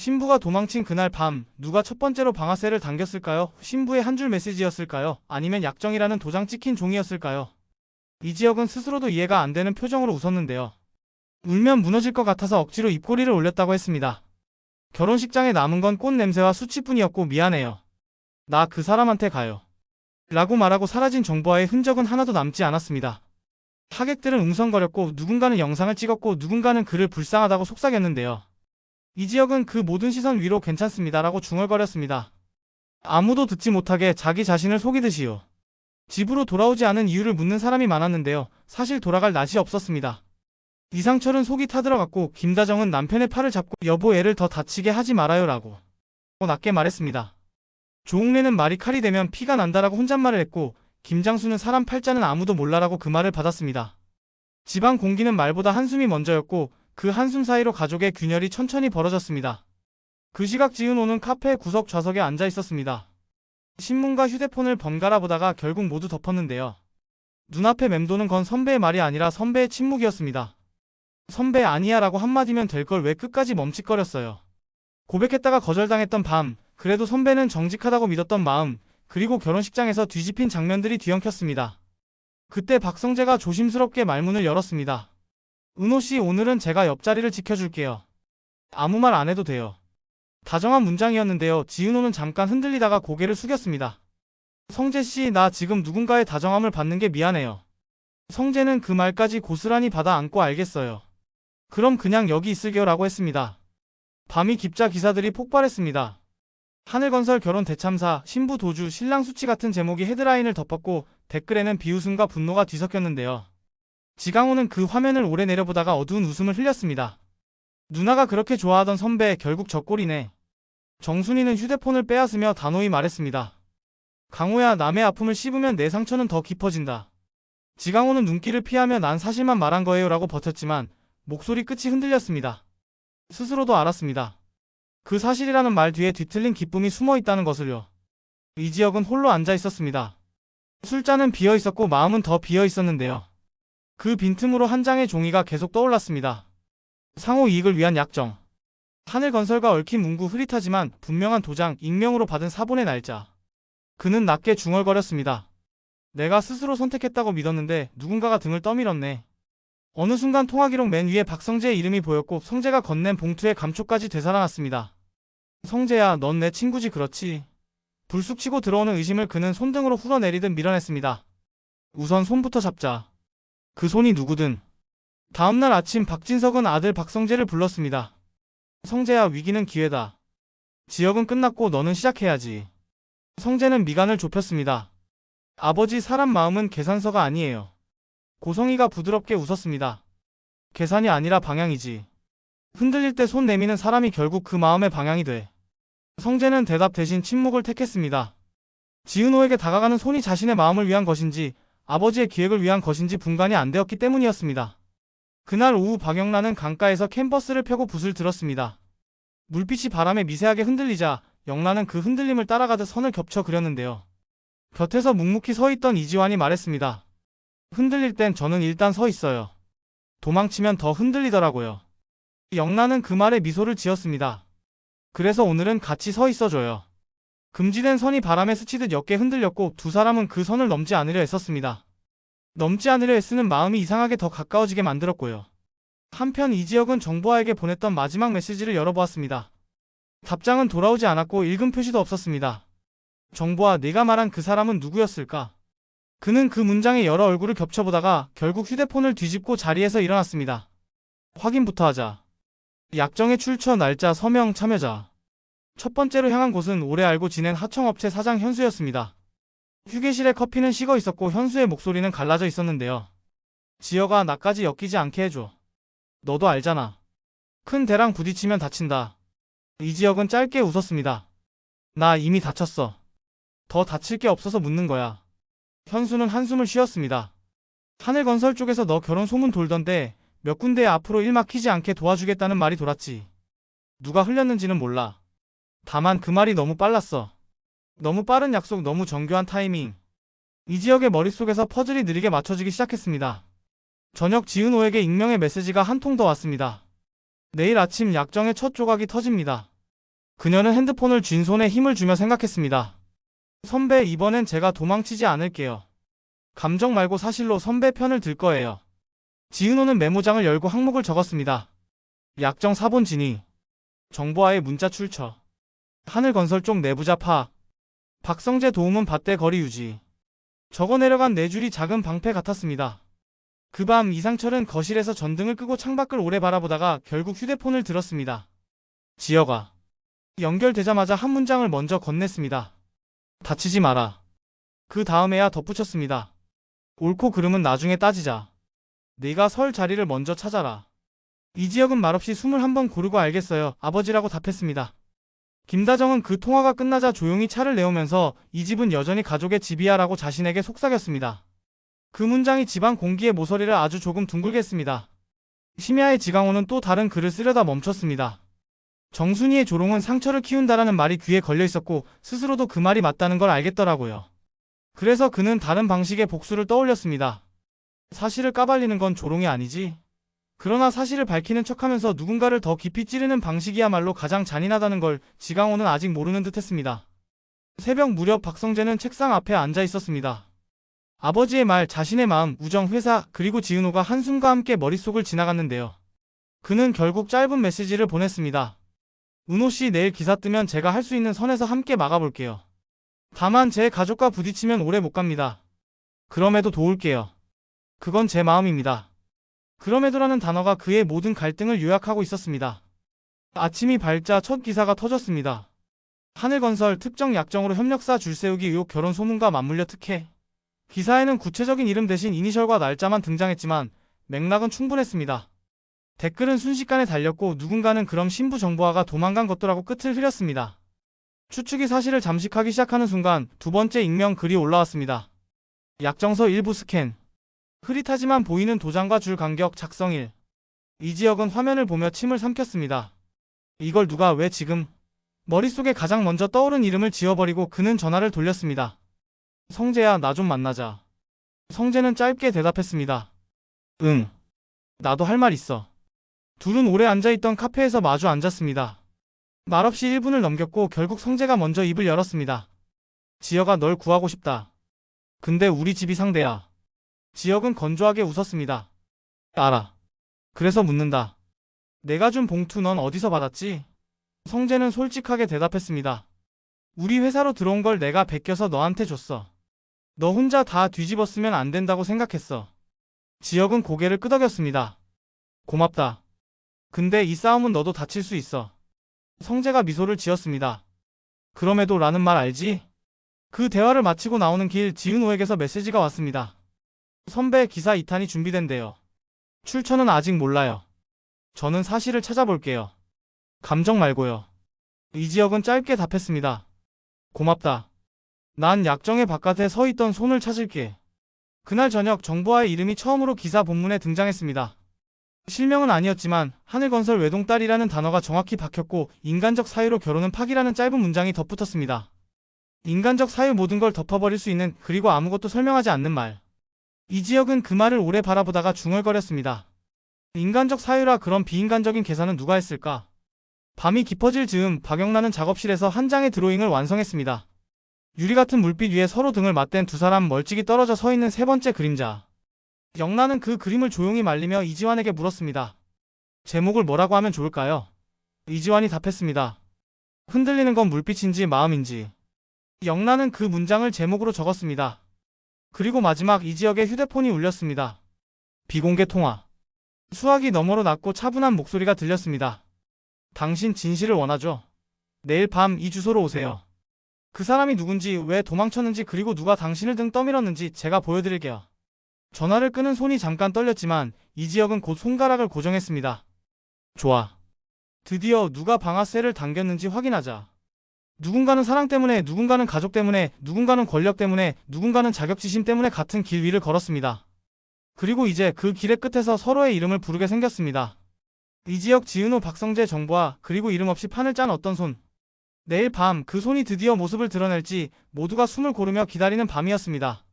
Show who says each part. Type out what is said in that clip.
Speaker 1: 신부가 도망친 그날 밤 누가 첫 번째로 방아쇠를 당겼을까요? 신부의 한 줄 메시지였을까요? 아니면 약정이라는 도장 찍힌 종이였을까요? 이지혁은 스스로도 이해가 안 되는 표정으로 웃었는데요. 울면 무너질 것 같아서 억지로 입꼬리를 올렸다고 했습니다. 결혼식장에 남은 건 꽃 냄새와 수치뿐이었고 미안해요. 나 그 사람한테 가요. 라고 말하고 사라진 정보와의 흔적은 하나도 남지 않았습니다. 하객들은 웅성거렸고 누군가는 영상을 찍었고 누군가는 그를 불쌍하다고 속삭였는데요. 이지혁은 그 모든 시선 위로 괜찮습니다라고 중얼거렸습니다. 아무도 듣지 못하게 자기 자신을 속이듯이요. 집으로 돌아오지 않은 이유를 묻는 사람이 많았는데요. 사실 돌아갈 낯이 없었습니다. 이상철은 속이 타들어갔고 김다정은 남편의 팔을 잡고 여보 애를 더 다치게 하지 말아요 라고 낮게 말했습니다. 조웅래는 말이 칼이 되면 피가 난다라고 혼잣말을 했고 김장수는 사람 팔자는 아무도 몰라라고 그 말을 받았습니다. 집안 공기는 말보다 한숨이 먼저였고 그 한숨 사이로 가족의 균열이 천천히 벌어졌습니다. 그 시각 지은호는 카페 구석 좌석에 앉아 있었습니다. 신문과 휴대폰을 번갈아 보다가 결국 모두 덮었는데요. 눈앞에 맴도는 건 선배의 말이 아니라 선배의 침묵이었습니다. 선배 아니야 라고 한마디면 될 걸 왜 끝까지 멈칫거렸어요. 고백했다가 거절당했던 밤, 그래도 선배는 정직하다고 믿었던 마음, 그리고 결혼식장에서 뒤집힌 장면들이 뒤엉켰습니다. 그때 박성재가 조심스럽게 말문을 열었습니다. 은호씨 오늘은 제가 옆자리를 지켜줄게요. 아무 말 안 해도 돼요. 다정한 문장이었는데요. 지은호는 잠깐 흔들리다가 고개를 숙였습니다. 성재씨 나 지금 누군가의 다정함을 받는 게 미안해요. 성재는 그 말까지 고스란히 받아 안고 알겠어요. 그럼 그냥 여기 있을게요 라고 했습니다. 밤이 깊자 기사들이 폭발했습니다. 하늘건설 결혼 대참사, 신부 도주, 신랑 수치 같은 제목이 헤드라인을 덮었고 댓글에는 비웃음과 분노가 뒤섞였는데요. 지강호는 그 화면을 오래 내려보다가 어두운 웃음을 흘렸습니다. 누나가 그렇게 좋아하던 선배 결국 저 꼴이네. 정순이는 휴대폰을 빼앗으며 단호히 말했습니다. 강호야 남의 아픔을 씹으면 내 상처는 더 깊어진다. 지강호는 눈길을 피하며 난 사실만 말한 거예요 라고 버텼지만 목소리 끝이 흔들렸습니다. 스스로도 알았습니다. 그 사실이라는 말 뒤에 뒤틀린 기쁨이 숨어 있다는 것을요. 이지혁은 홀로 앉아 있었습니다. 술잔은 비어 있었고 마음은 더 비어 있었는데요. 그 빈틈으로 한 장의 종이가 계속 떠올랐습니다. 상호 이익을 위한 약정. 하늘건설과 얽힌 문구 흐릿하지만 분명한 도장, 익명으로 받은 사본의 날짜. 그는 낮게 중얼거렸습니다. 내가 스스로 선택했다고 믿었는데 누군가가 등을 떠밀었네. 어느 순간 통화기록 맨 위에 박성재의 이름이 보였고 성재가 건넨 봉투에 감초까지 되살아났습니다. 성재야, 넌 내 친구지 그렇지? 불쑥 치고 들어오는 의심을 그는 손등으로 흘러내리듯 밀어냈습니다. 우선 손부터 잡자. 그 손이 누구든. 다음날 아침 박진석은 아들 박성재를 불렀습니다. 성재야, 위기는 기회다. 지역은 끝났고 너는 시작해야지. 성재는 미간을 좁혔습니다. 아버지, 사람 마음은 계산서가 아니에요. 고성이가 부드럽게 웃었습니다. 계산이 아니라 방향이지. 흔들릴 때 손 내미는 사람이 결국 그 마음의 방향이 돼. 성재는 대답 대신 침묵을 택했습니다. 지은호에게 다가가는 손이 자신의 마음을 위한 것인지 아버지의 기획을 위한 것인지 분간이 안 되었기 때문이었습니다. 그날 오후 박영란은 강가에서 캔버스를 펴고 붓을 들었습니다. 물빛이 바람에 미세하게 흔들리자 영란은 그 흔들림을 따라가듯 선을 겹쳐 그렸는데요. 곁에서 묵묵히 서 있던 이지환이 말했습니다. 흔들릴 땐 저는 일단 서 있어요. 도망치면 더 흔들리더라고요. 영란은 그 말에 미소를 지었습니다. 그래서 오늘은 같이 서 있어줘요. 금지된 선이 바람에 스치듯 옅게 흔들렸고 두 사람은 그 선을 넘지 않으려 애썼습니다. 넘지 않으려 애쓰는 마음이 이상하게 더 가까워지게 만들었고요. 한편 이지혁은 정보아에게 보냈던 마지막 메시지를 열어보았습니다. 답장은 돌아오지 않았고 읽음 표시도 없었습니다. 정보아, 네가 말한 그 사람은 누구였을까? 그는 그 문장의 여러 얼굴을 겹쳐보다가 결국 휴대폰을 뒤집고 자리에서 일어났습니다. 확인부터 하자. 약정의 출처, 날짜, 서명, 참여자. 첫 번째로 향한 곳은 오래 알고 지낸 하청업체 사장 현수였습니다. 휴게실에 커피는 식어 있었고 현수의 목소리는 갈라져 있었는데요. 지혁아, 나까지 엮이지 않게 해줘. 너도 알잖아. 큰 대랑 부딪히면 다친다. 이지혁은 짧게 웃었습니다. 나 이미 다쳤어. 더 다칠 게 없어서 묻는 거야. 현수는 한숨을 쉬었습니다. 하늘건설 쪽에서 너 결혼 소문 돌던데 몇 군데에 앞으로 일 막히지 않게 도와주겠다는 말이 돌았지. 누가 흘렸는지는 몰라. 다만 그 말이 너무 빨랐어. 너무 빠른 약속, 너무 정교한 타이밍. 이지혁의 머릿속에서 퍼즐이 느리게 맞춰지기 시작했습니다. 저녁 지은호에게 익명의 메시지가 한 통 더 왔습니다. 내일 아침 약정의 첫 조각이 터집니다. 그녀는 핸드폰을 쥔 손에 힘을 주며 생각했습니다. 선배, 이번엔 제가 도망치지 않을게요. 감정 말고 사실로 선배 편을 들 거예요. 지은호는 메모장을 열고 항목을 적었습니다. 약정 사본 진위, 정보화의 문자 출처, 하늘건설 쪽 내부자 파악, 박성재 도움은 밭대 거리 유지. 적어 내려간 네 줄이 작은 방패 같았습니다. 그 밤 이상철은 거실에서 전등을 끄고 창밖을 오래 바라보다가 결국 휴대폰을 들었습니다. 지혁아. 연결되자마자 한 문장을 먼저 건넸습니다. 다치지 마라. 그 다음에야 덧붙였습니다. 옳고 그름은 나중에 따지자. 네가 설 자리를 먼저 찾아라. 이지혁은 말없이 숨을 한번 고르고 알겠어요. 아버지라고 답했습니다. 김다정은 그 통화가 끝나자 조용히 차를 내오면서 이 집은 여전히 가족의 집이야 라고 자신에게 속삭였습니다. 그 문장이 집안 공기의 모서리를 아주 조금 둥글게 했습니다. 심야의 지강호는 또 다른 글을 쓰려다 멈췄습니다. 정순이의 조롱은 상처를 키운다라는 말이 귀에 걸려 있었고 스스로도 그 말이 맞다는 걸 알겠더라고요. 그래서 그는 다른 방식의 복수를 떠올렸습니다. 사실을 까발리는 건 조롱이 아니지. 그러나 사실을 밝히는 척하면서 누군가를 더 깊이 찌르는 방식이야말로 가장 잔인하다는 걸 지강호는 아직 모르는 듯 했습니다. 새벽 무렵 박성재는 책상 앞에 앉아 있었습니다. 아버지의 말, 자신의 마음, 우정, 회사, 그리고 지은호가 한숨과 함께 머릿속을 지나갔는데요. 그는 결국 짧은 메시지를 보냈습니다. 은호씨, 내일 기사 뜨면 제가 할 수 있는 선에서 함께 막아볼게요. 다만 제 가족과 부딪히면 오래 못 갑니다. 그럼에도 도울게요. 그건 제 마음입니다. 그럼에도라는 단어가 그의 모든 갈등을 요약하고 있었습니다. 아침이 밝자 첫 기사가 터졌습니다. 하늘건설 특정 약정으로 협력사 줄세우기 의혹, 결혼 소문과 맞물려 특혜. 기사에는 구체적인 이름 대신 이니셜과 날짜만 등장했지만 맥락은 충분했습니다. 댓글은 순식간에 달렸고 누군가는 그럼 신부 정보화가 도망간 것도라고 끝을 흐렸습니다. 추측이 사실을 잠식하기 시작하는 순간 두 번째 익명 글이 올라왔습니다. 약정서 일부 스캔. 흐릿하지만 보이는 도장과 줄 간격 작성일. 이지혁은 화면을 보며 침을 삼켰습니다. 이걸 누가 왜 지금? 머릿속에 가장 먼저 떠오른 이름을 지워버리고 그는 전화를 돌렸습니다. 성재야, 나 좀 만나자. 성재는 짧게 대답했습니다. 응. 나도 할 말 있어. 둘은 오래 앉아있던 카페에서 마주 앉았습니다. 말없이 1분을 넘겼고 결국 성재가 먼저 입을 열었습니다. 지혁아, 널 구하고 싶다. 근데 우리 집이 상대야. 지혁은 건조하게 웃었습니다. 알아. 그래서 묻는다. 내가 준 봉투 넌 어디서 받았지? 성재는 솔직하게 대답했습니다. 우리 회사로 들어온 걸 내가 베껴서 너한테 줬어. 너 혼자 다 뒤집었으면 안 된다고 생각했어. 지혁은 고개를 끄덕였습니다. 고맙다. 근데 이 싸움은 너도 다칠 수 있어. 성재가 미소를 지었습니다. 그럼에도 라는 말 알지? 그 대화를 마치고 나오는 길 지은호에게서 메시지가 왔습니다. 선배, 기사 2탄이 준비된대요. 출처는 아직 몰라요. 저는 사실을 찾아볼게요. 감정 말고요. 이지혁은 짧게 답했습니다. 고맙다. 난 약정의 바깥에 서 있던 손을 찾을게. 그날 저녁 정보화의 이름이 처음으로 기사 본문에 등장했습니다. 실명은 아니었지만 하늘건설 외동딸이라는 단어가 정확히 박혔고 인간적 사유로 결혼은 파기라는 짧은 문장이 덧붙었습니다. 인간적 사유, 모든 걸 덮어버릴 수 있는, 그리고 아무것도 설명하지 않는 말. 이지혁은 그 말을 오래 바라보다가 중얼거렸습니다. 인간적 사유라 그런 비인간적인 계산은 누가 했을까? 밤이 깊어질 즈음 박영란은 작업실에서 한 장의 드로잉을 완성했습니다. 유리 같은 물빛 위에 서로 등을 맞댄 두 사람, 멀찍이 떨어져 서 있는 세 번째 그림자. 영란은 그 그림을 조용히 말리며 이지환에게 물었습니다. 제목을 뭐라고 하면 좋을까요? 이지환이 답했습니다. 흔들리는 건 물빛인지 마음인지. 영란은 그 문장을 제목으로 적었습니다. 그리고 마지막 이지혁의 휴대폰이 울렸습니다. 비공개 통화. 수화기 너머로 낮고 차분한 목소리가 들렸습니다. 당신 진실을 원하죠? 내일 밤 이 주소로 오세요. 그 사람이 누군지, 왜 도망쳤는지, 그리고 누가 당신을 등 떠밀었는지 제가 보여드릴게요. 전화를 끄는 손이 잠깐 떨렸지만 이지혁은 곧 손가락을 고정했습니다. 좋아. 드디어 누가 방아쇠를 당겼는지 확인하자. 누군가는 사랑 때문에, 누군가는 가족 때문에, 누군가는 권력 때문에, 누군가는 자격지심 때문에 같은 길 위를 걸었습니다. 그리고 이제 그 길의 끝에서 서로의 이름을 부르게 생겼습니다. 이지혁, 지은호, 박성재, 정보화, 그리고 이름 없이 판을 짠 어떤 손. 내일 밤 그 손이 드디어 모습을 드러낼지 모두가 숨을 고르며 기다리는 밤이었습니다.